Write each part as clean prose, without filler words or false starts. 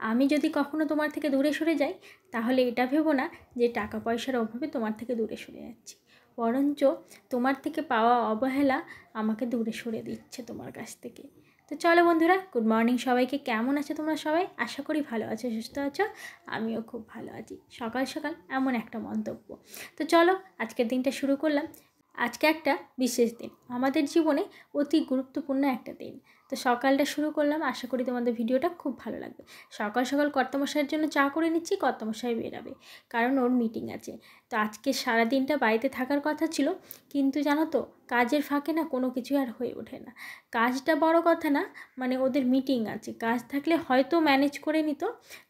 আমি যদি কখনো তোমার থেকে দূরে সরে যাই তাহলে এটা ভেবো না যে টাকা পয়সার অভাবে তোমার থেকে দূরে সরে যাচ্ছি, বরঞ্চ তোমার থেকে পাওয়া অবহেলা আমাকে দূরে সরে দিচ্ছে তোমার কাছ থেকে। তো চলো বন্ধুরা, গুড মর্নিং সবাইকে। কেমন আছো তোমরা সবাই? আশা করি ভালো আছো, সুস্থ আছো। আমিও খুব ভালো আছি। সকাল সকাল এমন একটা মন্তব্য। তো চলো আজকের দিনটা শুরু করলাম। আজকে একটা বিশেষ দিন, আমাদের জীবনে অতি গুরুত্বপূর্ণ একটা দিন। তো সকালটা শুরু করলাম, আশা করি তোমাদের ভিডিওটা খুব ভালো লাগবে। সকাল সকাল কর্তামশাইয়ের জন্য চা করে নিচ্ছি, কর্তামশাই বেরাবে কারণ ওর মিটিং আছে। তো আজকে সারাদিনটা বাড়িতে থাকার কথা ছিল, কিন্তু জানো তো কাজের ফাঁকে না কোনো কিছু আর হয়ে ওঠে না। কাজটা বড় কথা না, মানে ওদের মিটিং আছে, কাজ থাকলে হয়তো ম্যানেজ করে নিত,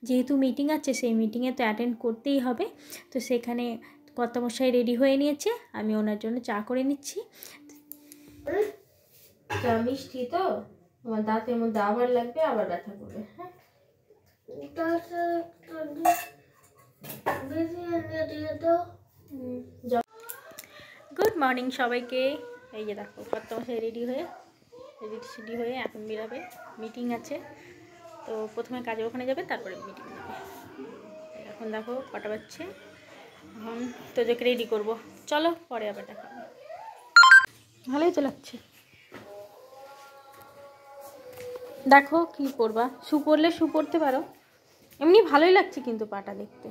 যেহেতু মিটিং আছে সেই মিটিংয়ে তো অ্যাটেন্ড করতেই হবে। তো সেখানে কর্তামশাই রেডি হয়ে নিয়েছে, আমি ওনার জন্য চা করে নিচ্ছি। চা মিষ্টি তো তোমার দাঁতের মধ্যে আবার লাগবে, আবার ব্যথা করবে। হ্যাঁ, গুড মর্নিং সবাইকে। এই যে দেখো কর্তামশাই রেডি হয়ে এখন বেরাবে, মিটিং আছে। তো প্রথমে কাজের ওখানে যাবে, তারপরে মিটিং যাবে। এখন দেখো কটা বাজছে, এখন তোজোকে রেডি করবো। চলো পরে আবার দেখা হবে। ভালোই তো লাগছে। দেখো কি পরবা, শু পরলে শু পরতে পারো, এমনি ভালোই লাগছে কিন্তু পাটা দেখতে।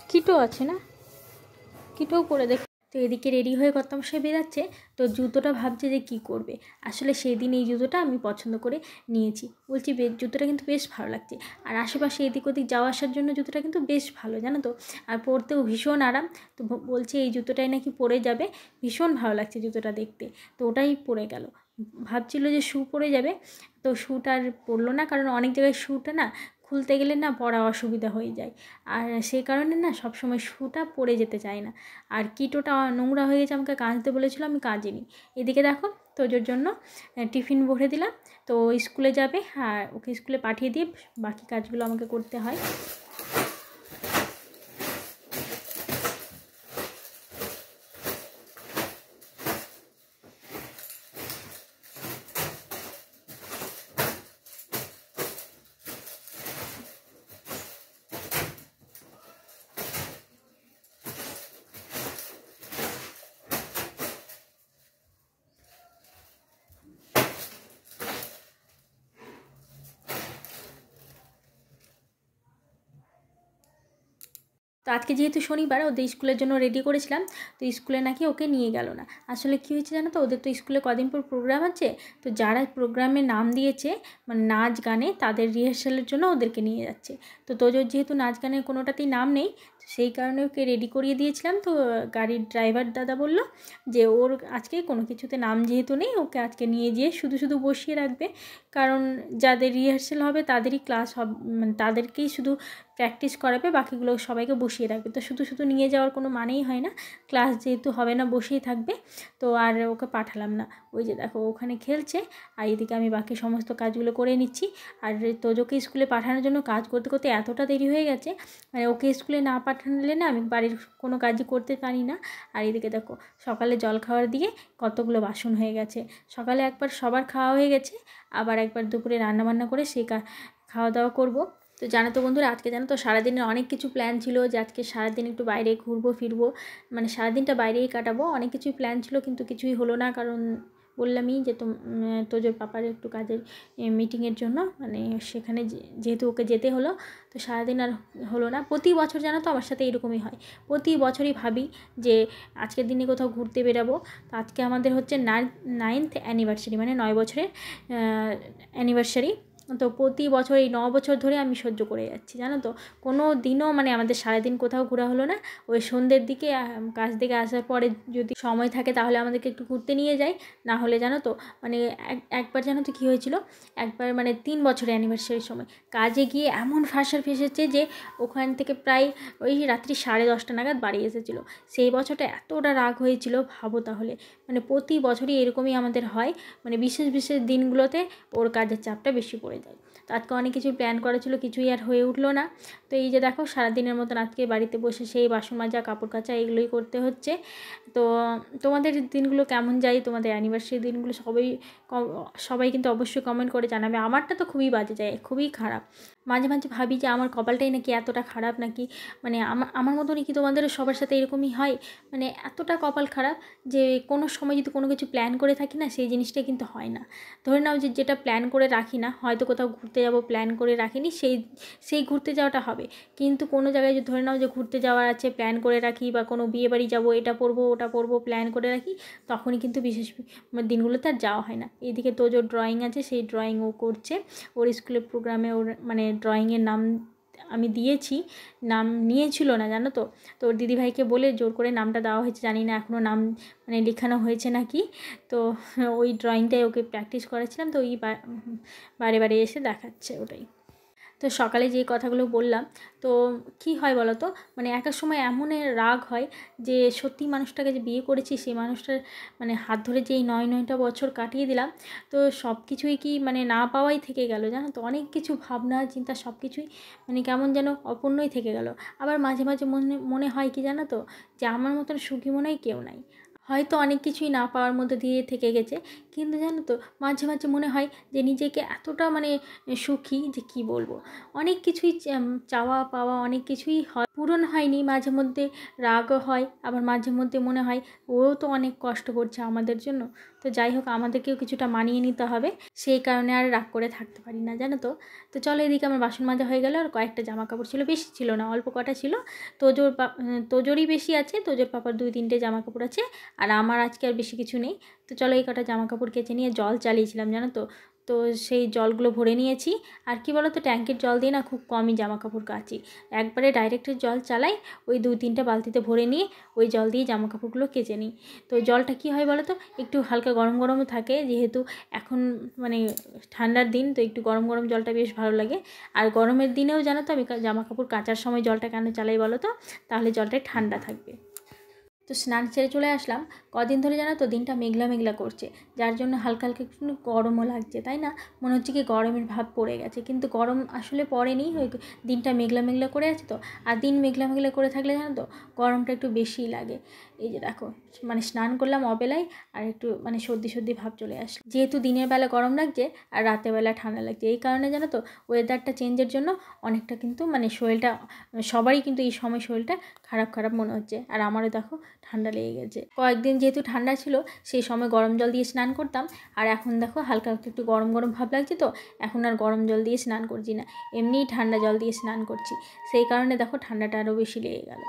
কিটো আছে না, কিটোও পরে দেখ। তো এদিকে রেডি হয়ে কর্তামশাই বেরাচ্ছে, তো জুতোটা ভাবছে যে কী করবে। আসলে সেদিন এই জুতোটা আমি পছন্দ করে নিয়েছি, বলছি জুতোটা কিন্তু বেশ ভালো লাগছে। আর আশেপাশে এদিক ওদিক যাওয়া আসার জন্য জুতোটা কিন্তু বেশ ভালো, জানো তো। আর পরতেও ভীষণ আরাম। তো বলছে এই জুতোটাই নাকি পরে যাবে, ভীষণ ভালো লাগছে জুতোটা দেখতে। তো ওটাই পরে গেল। ভাবছিল যে শু পরে যাবে, তো শুটা আর পরলো না, কারণ অনেক জায়গায় শুটা না খুলতে গেলে না পরা অসুবিধা হয়ে যায়। আর সেই কারণে না সবসময় শুটা পরে যেতে চায় না। আর কিটোটা নোংরা হয়ে গেছে, আমাকে কাচতে বলেছিল, আমি কাজিনি। এদিকে দেখো তোজোর জন্য টিফিন ভরে দিলাম। তো স্কুলে যাবে, আর ওকে স্কুলে পাঠিয়ে দিয়ে বাকি কাজগুলো আমাকে করতে হয়। তো আজকে যেহেতু শনিবার, ওদের স্কুলের জন্য রেডি করেছিলাম। তো স্কুলে নাকি ওকে নিয়ে গেল না। আসলে কী হয়েছে জানো তো, ওদের তো স্কুলে কদিন পর প্রোগ্রাম আছে। তো যারা প্রোগ্রামে নাম দিয়েছে মানে নাচ গানে, তাদের রিহার্সালের জন্য ওদেরকে নিয়ে যাচ্ছে। তো তোজোর যেহেতু নাচ গানের কোনোটাতেই নাম নেই, সেই কারণে ওকে রেডি করিয়ে দিয়েছিলাম। তো গাড়ির ড্রাইভার দাদা বলল যে ওর আজকে কোনো কিছুতে নাম যেহেতু নেই, ওকে আজকে নিয়ে যেয়ে শুধু শুধু বসিয়ে রাখবে। কারণ যাদের রিহার্সাল হবে তাদেরই ক্লাস হবে, মানে তাদেরকেই শুধু প্র্যাকটিস করাবে, বাকিগুলো সবাইকে বসিয়ে রাখবে। তো শুধু শুধু নিয়ে যাওয়ার কোনো মানেই হয় না, ক্লাস যেহেতু হবে না বসেই থাকবে। তো আর ওকে পাঠালাম না। ওই যে দেখো ওখানে খেলছে, আর এদিকে আমি বাকি সমস্ত কাজগুলো করে নিচ্ছি। আর তোজোকে স্কুলে পাঠানোর জন্য কাজ করতে করতে এতটা দেরি হয়ে গেছে, মানে ওকে স্কুলে না পাঠালে না আমি বাড়ির কোনো কাজই করতে পারি না। আর এদিকে দেখো সকালে জল খাওয়ার দিয়ে কতগুলো বাসন হয়ে গেছে। সকালে একবার সবার খাওয়া হয়ে গেছে, আবার একবার দুপুরে রান্নাবান্না করে সেই খাওয়া দাওয়া করব। তো জানো তো বন্ধুরা, আজকে জানো তো সারাদিনের অনেক কিছু প্ল্যান ছিল যে আজকে সারাদিন একটু বাইরে ঘুরবো ফিরবো, মানে সারাদিনটা বাইরেই কাটাবো। অনেক কিছুই প্ল্যান ছিল, কিন্তু কিছুই হলো না, কারণ বললামই যে তোজোর পাপার একটু কাজের মিটিংয়ের জন্য, মানে সেখানে যেহেতু ওকে যেতে হলো, তো সারাদিন আর হলো না। প্রতি বছর জানো তো আমার সাথে এরকমই হয়, প্রতি বছরই ভাবি যে আজকের দিনে কোথাও ঘুরতে বেরাবো। তো আজকে আমাদের হচ্ছে 9th অ্যানিভার্সারি, মানে 9 বছরের অ্যানিভার্সারি। তো প্রতি বছর এই 9 বছর ধরে আমি সহ্য করে যাচ্ছি, জানো তো। কোনো দিনও মানে আমাদের সারাদিন কোথাও ঘোরা হলো না। ওই সন্ধ্যের দিকে কাজ থেকে আসার পরে যদি সময় থাকে তাহলে আমাদেরকে একটু ঘুরতে নিয়ে যায়, না হলে জানো তো মানে একবার জানো তো কী হয়েছিল, একবার মানে 3 বছরের অ্যানিভার্সারির সময় কাজে গিয়ে এমন ফাঁসার ফেসেছে যে ওখান থেকে প্রায় ওই রাত্রি 10:30 নাগাদ বাড়ি এসেছিলো। সেই বছরটা এতটা রাগ হয়েছিল ভাবো তাহলে। মানে প্রতি বছরই এরকমই আমাদের হয়, মানে বিশেষ বিশেষ দিনগুলোতে ওর কাজের চাপটা বেশি পড়ে যায়। তো আজকে অনেক কিছু প্ল্যান করা ছিল, কিছুই আর হয়ে উঠলো না। তো এই যে দেখো সারাদিনের মতন আজকে বাড়িতে বসে সেই বাসন মাজা, কাপড় কাচা এগুলোই করতে হচ্ছে। তো তোমাদের দিনগুলো কেমন যায়, তোমাদের অ্যানিভার্সারি দিনগুলো সবাই কিন্তু অবশ্যই কমেন্ট করে জানাবে। আমারটা তো খুবই বাজে যায়, খুবই খারাপ। মাঝে মাঝে ভাবি যে আমার কপালটাই নাকি এতটা খারাপ, নাকি মানে আমার মতনই কি তোমাদেরও সবার সাথে এরকমই হয়? মানে এতটা কপাল খারাপ যে কোনো সময় যদি কোনো কিছু প্ল্যান করে থাকি না, সেই জিনিসটা কিন্তু হয় না। ধরে নাও যে যেটা প্ল্যান করে রাখি না, হয়তো কোথাও ঘুরতে যাব, প্ল্যান করে রাখিনি, সেই ঘুরতে যাওয়াটা হবে। কিন্তু কোনো জায়গায় যদি ধরে নাও যে ঘুরতে যাওয়ার আছে, প্ল্যান করে রাখি, বা কোনো বিয়ে বাড়ি যাবো, এটা পরবো ওটা পরবো, প্ল্যান করে রাখি, তখনই কিন্তু বিশেষ দিনগুলোতে আর যাওয়া হয় না। এইদিকে তোজোর ড্রয়িং আছে, সেই ড্রয়িং ও করছে। ওর স্কুলের প্রোগ্রামে ওর মানে ড্রয়িংয়ের নাম আমি দিয়েছি, নাম নিয়েছিল না জানো তো। তো ওর দিদিভাইকে বলে জোর করে নামটা দেওয়া হয়েছে, জানি না এখনও নাম মানে লেখানো হয়েছে নাকি। তো ওই ড্রয়িংটাই ওকে প্র্যাকটিস করাচ্ছিলাম, তো ওই বারে বারে এসে দেখাচ্ছে ওটাই। তো সকালে যে কথাগুলো বললাম, তো কি হয় বলো তো, মানে এক এক সময় এমন রাগ হয় যে সত্যি মানুষটাকে যে বিয়ে করেছি, সেই মানুষটার মানে হাত ধরে যে এই 9টা বছর কাটিয়ে দিলাম, তো সব কিছুই কি মানে না পাওয়াই থেকে গেল জানো তো। অনেক কিছু ভাবনা চিন্তা সব কিছুই মানে কেমন যেন অপূর্ণই থেকে গেল। আবার মাঝে মাঝে মনে মনে হয় কি জানো তো, যে আমার মতন সুখী মনে হয় কেউ নাই। হয়তো অনেক কিছুই না পাওয়ার মধ্যে দিয়ে থেকে গেছে, কিন্তু জানো তো মাঝে মাঝে মনে হয় যে নিজেকে এতটা মানে সুখী যে কি বলবো। অনেক কিছুই চাওয়া পাওয়া অনেক কিছুই হয়, পূরণ হয়নি। মাঝে মধ্যে রাগও হয়, আবার মাঝে মধ্যে মনে হয় ও তো অনেক কষ্ট করছে আমাদের জন্য। তো যাই হোক, আমাদেরকেও কিছুটা মানিয়ে নিতে হবে, সেই কারণে আর রাগ করে থাকতে পারি না জানো তো। তো চলো, এদিকে আমার বাসন মাজা হয়ে গেল, আর কয়েকটা জামা কাপড় ছিল, বেশি ছিল না, অল্প কটা ছিল। তোজোরই বেশি আছে, তোজোর পাপার 2-3টে জামা কাপড় আছে, আর আমার আজকে আর বেশি কিছু নেই। তো চলো এই কটা জামা কাপড় কেচে নিয়ে জল চালিয়েছিলাম জানো তো। তো সেই জলগুলো ভরে নিয়েছি। আর কি বলো তো, ট্যাঙ্কের জল দিয়ে না খুব কমই জামা কাপড় কাচি, একবারে ডাইরেক্টের জল চালাই, ওই 2-3টা বালতিতে ভরে নিয়ে ওই জল দিয়ে জামা কাপড়গুলো কেচে নিই। তো জলটা কি হয় বলো তো, একটু হালকা গরম গরম থাকে, যেহেতু এখন মানে ঠান্ডার দিন, তো একটু গরম গরম জলটা বেশ ভালো লাগে। আর গরমের দিনেও জানো তো আমি জামা কাপড় কাচার সময় জলটা কেন চালাই বলো তো, তাহলে জলটা ঠান্ডা থাকবে। তো স্নান সেরে চলে আসলাম। কদিন ধরে জানো তো দিনটা মেঘলা মেঘলা করছে, যার জন্য হালকা হালকা একটু গরমও লাগছে, তাই না? মনে হচ্ছে কি গরমের ভাব পড়ে গেছে, কিন্তু গরম আসলে পড়েনি, ওই দিনটা মেঘলা মেঘলা করে আছে তো। আর দিন মেঘলা মেঘলা করে থাকলে জানো তো গরমটা একটু বেশিই লাগে। এই যে দেখো, মানে স্নান করলাম অবেলায়, আর একটু মানে সর্দি সর্দি ভাব চলে আসলো, যেহেতু দিনের বেলা গরম লাগছে আর রাতের বেলা ঠান্ডা লাগছে। এই কারণে জানো তো ওয়েদারটা চেঞ্জের জন্য অনেকটা কিন্তু মানে শরীরটা, সবারই কিন্তু এই সময় শরীরটা খারাপ খারাপ মনে হচ্ছে। আর আমারও দেখো ঠান্ডা লেগে গেছে। কয়েকদিন যেহেতু ঠান্ডা ছিল, সেই সময় গরম জল দিয়ে স্নান করতাম, আর এখন দেখো হালকা হালকা একটু গরম গরম ভাব লাগছে, তো এখন আর গরম জল দিয়ে স্নান করছি না, এমনিই ঠান্ডা জল দিয়ে স্নান করছি। সেই কারণে দেখো ঠান্ডাটা আরও বেশি লেগে গেল।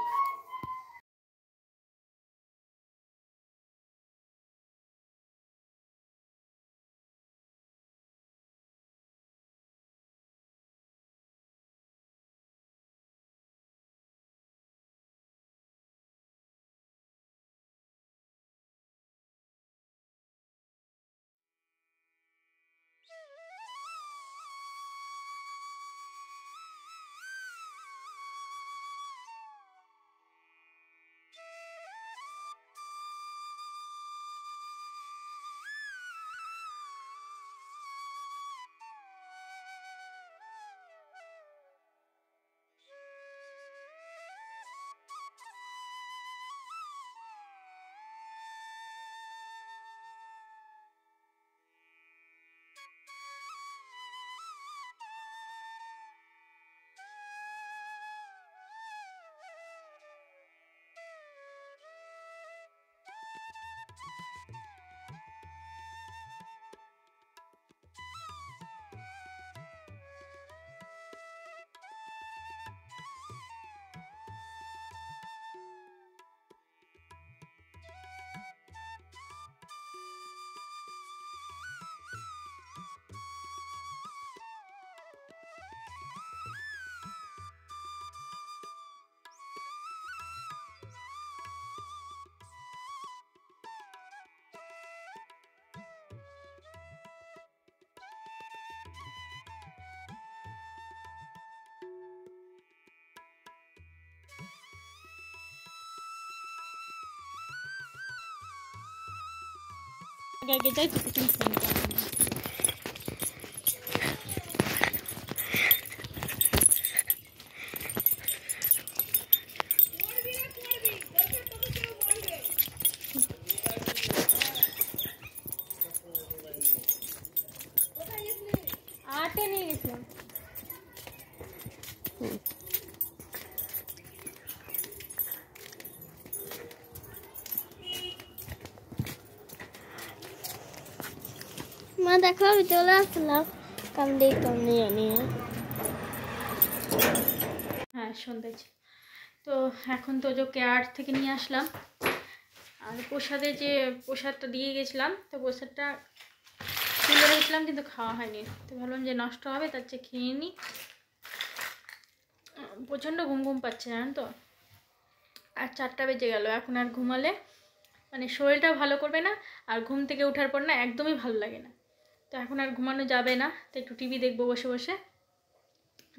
আগে আগে যাই তো তুমি ফোন করো। 4টে নিয়ে গেছিলাম। মা দেখো আমি চলে আসলাম কামড়ে নিয়ে। হ্যাঁ শুনতেছি। তো এখন তো যে কেয়ার থেকে নিয়ে আসলাম, আর প্রসাদে যে প্রসাদটা দিয়ে গেছিলাম, তো প্রসাদটা তুলে রেখেছিলাম কিন্তু খাওয়া হয়নি। তো ভাবলাম যে নষ্ট হবে, তার চেয়ে খেয়ে নিই। প্রচণ্ড ঘুম ঘুম পাচ্ছে জানেন তো, আর 4টা বেজে গেল। এখন আর ঘুমালে মানে শরীরটা ভালো করবে না, আর ঘুম থেকে ওঠার পর না একদমই ভালো লাগে না। তো এখন আর ঘুমানো যাবে না, তো একটু টিভি দেখবো বসে বসে।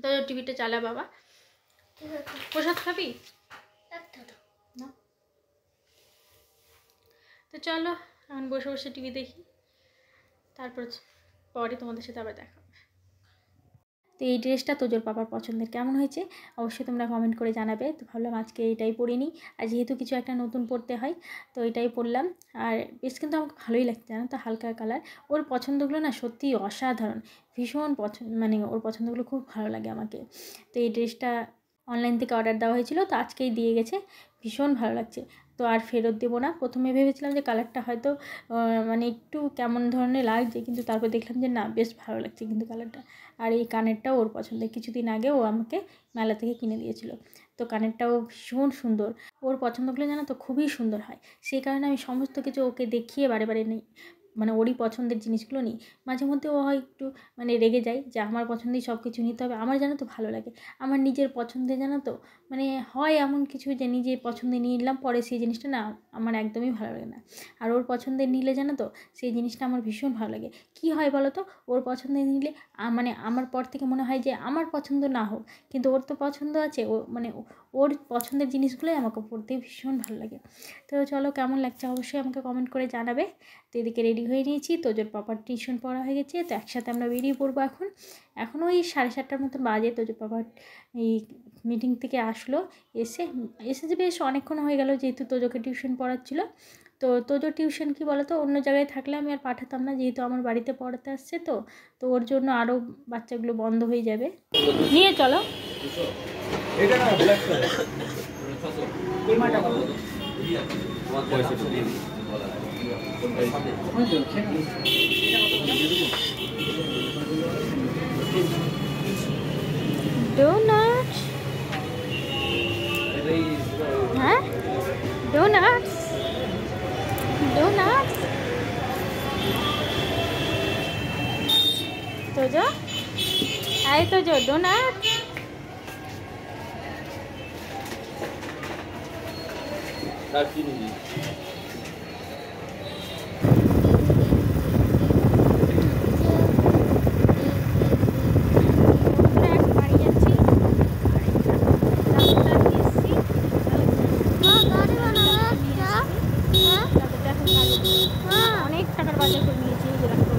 তো টিভিটা চালা বাবা। প্রসাদ খাবি না? তো চলো এখন বসে বসে টিভি দেখি, তারপর পরে তোমাদের সাথে আবার দেখা হবে। তো এই ড্রেসটা তোজোর পাপার পছন্দের, কেমন হয়েছে অবশ্যই তোমরা কমেন্ট করে জানাবে। তো ভাবলাম আজকে এটাই পরে নিই, আর যেহেতু কিছু একটা নতুন পরতে হয় তো এটাই পরলাম। আর বেশ কিন্তু আমাকে ভালোই লাগছে জানো তো, হালকা কালার। ওর পছন্দগুলো না সত্যিই অসাধারণ, ভীষণ পছন্দ, মানে ওর পছন্দগুলো খুব ভালো লাগে আমাকে। তো এই ড্রেসটা অনলাইন থেকে অর্ডার দেওয়া হয়েছিল, তো আজকেই দিয়ে গেছে, ভীষণ ভালো লাগছে। তো আর ফেরত দেবো না। প্রথমে ভেবেছিলাম যে কালারটা হয়তো মানে একটু কেমন ধরনের লাগছে, কিন্তু তারপর দেখলাম যে না, বেশ ভালো লাগছে কিন্তু কালারটা। আর এই কানেরটাও ওর পছন্দের, কিছুদিন আগে ও আমাকে মেলা থেকে কিনে দিয়েছিল। তো কানেরটাও ভীষণ সুন্দর, ওর পছন্দগুলো জানো তো খুবই সুন্দর হয়। সেই কারণে আমি সমস্ত কিছু ওকে দেখিয়ে বারে বারে নিই, মানে ওরই পছন্দের জিনিসগুলো নিই। মাঝে মধ্যে ও হয় একটু মানে রেগে যায় যে আমার পছন্দেই সব কিছু নিতে হবে। আমার জানো তো ভালো লাগে, আমার নিজের পছন্দে জানো তো, মানে হয় এমন কিছু যে নিজের পছন্দে নিয়ে নিলাম, পরে সেই জিনিসটা না আমার একদমই ভালো লাগে না। আর ওর পছন্দের নিলে জানো তো সেই জিনিসটা আমার ভীষণ ভালো লাগে। কি হয় বলো তো, ওর পছন্দের নিলে মানে আমার পর থেকে মনে হয় যে আমার পছন্দ না হোক, কিন্তু ওর তো পছন্দ আছে, ও মানে ওর পছন্দের জিনিসগুলোই আমাকে পড়তে ভীষণ ভালো লাগে। তো চলো কেমন লাগছে অবশ্যই আমাকে কমেন্ট করে জানাবে। তো এদিকে রেডি হয়ে নিয়েছি, তোজোর পাপার টিউশন পড়া হয়ে গেছে, তো একসাথে আমরা বেরিয়ে পড়বো। এখন ওই 7:30টার মতো বাজে। তোজোর পাপার এই মিটিং থেকে আসলো, এসে যে বেশ অনেকক্ষণ হয়ে গেল, যেহেতু তোজোকে টিউশন পড়াচ্ছিলো। তো তোজোর টিউশন কি বলো তো, অন্য জায়গায় থাকলে আমি আর পাঠাতাম না, যেহেতু আমার বাড়িতে পড়াতে আসছে। তো ওর জন্য আরও বাচ্চাগুলো বন্ধ হয়ে যাবে। নিয়ে চলো। ডোনাটস, হ্যাঁ ডোনাটস, ডোনাটস। তোজো, আয় তোজো, ডোনাটস। অনেক টাকার বাজার করে নিয়েছি, যেরকম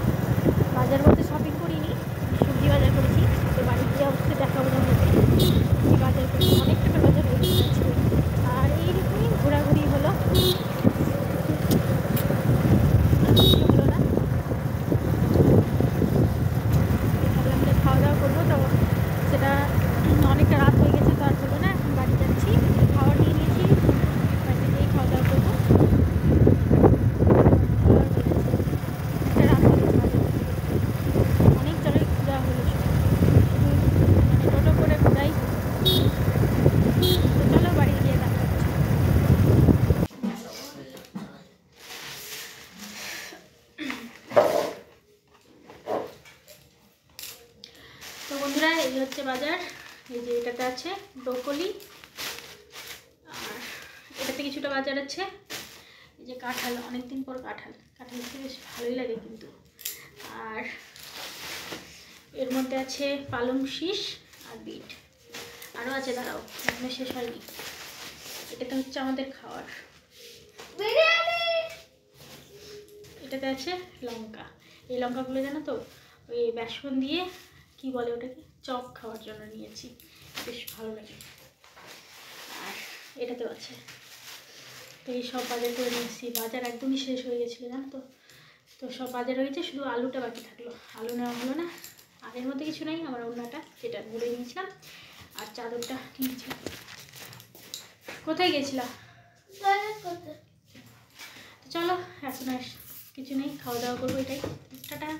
বাজার বলতে শপিং করিনি, সবজি বাজার করেছি। তো বাড়ি গিয়ে অবশ্যই দেখাবো তোমাদেরকে কি বাজার করেছি, অনেক টাকার বাজার হয়ে গেছে। আর এইরকমই ঘোরাঘুরি হলো, হলো না। ভাবলাম যে খাওয়া দাওয়া করবো, তো সেটা অনেকটা রাত হয়ে গেছে, তো আর হলো না। এখন বাড়ি যাচ্ছি, খাওয়া নিয়ে নিয়েছি, বাড়িতে গিয়েই খাওয়া দাওয়া করবো। অনেক জায়গায় ঘোরা হলো, মানে টোটো করে ঘোরাই হলো। তো চলো বাড়ি গিয়ে দেখা হচ্ছে। তো বন্ধুরা এই হচ্ছে বাজার। এই যে এটাতে আছে ব্রোকলি, আর এটাতে কিছুটা বাজার আছে। এই যে কাঁঠাল, অনেকদিন পর কাঁঠাল খেতে বেশ ভালোই লাগে কিন্তু। আর এর মধ্যে আছে পালং শীষ আর বিট, আরও আছে, দাঁড়াও এখনো শেষ হয়নি। এটাতে হচ্ছে আমাদের খাওয়ার। এটাতে আছে লঙ্কা, এই লঙ্কাগুলো জানো তো ওই বেসন দিয়ে কি বলে ওটাকে, চপ খাওয়ার জন্য নিয়েছি, বেশ ভালো লাগে। আর এটাতেও আছে। তো এই সব বাজার করে নিয়েছি, বাজার একদমই শেষ হয়ে গেছিলো জানো তো। তো সব বাজার হয়েছে, শুধু আলুটা বাকি থাকলো, আলু নেওয়া হলো না। আর এর মধ্যে কিছু নেই, আমার ওড়নাটা যেটা মুড়ে নিয়েছিলাম আর চাদরটা কিনেছিলাম। কোথায় গেছিলাম? তো চলো এখন আর কিছু নেই, খাওয়া দাওয়া করবো, এটাই। টাটা।